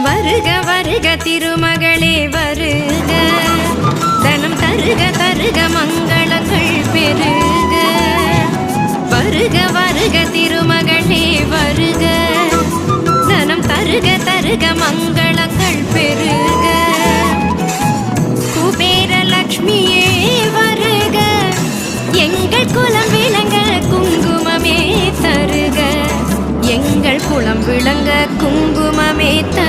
வருக வருக திருமகளே வருக, தனம் தருக தருக மங்களங்கள் பெருக. வருக வருக திருமகளே வருக, தனம் தருக தருக மங்களங்கள் பெருக. குபேர லக்ஷ்மியே வருக, எங்கள் குலம் விளங்க குங்குமமே தருக, எங்கள் குலம் விளங்க குங்குமமே தருக.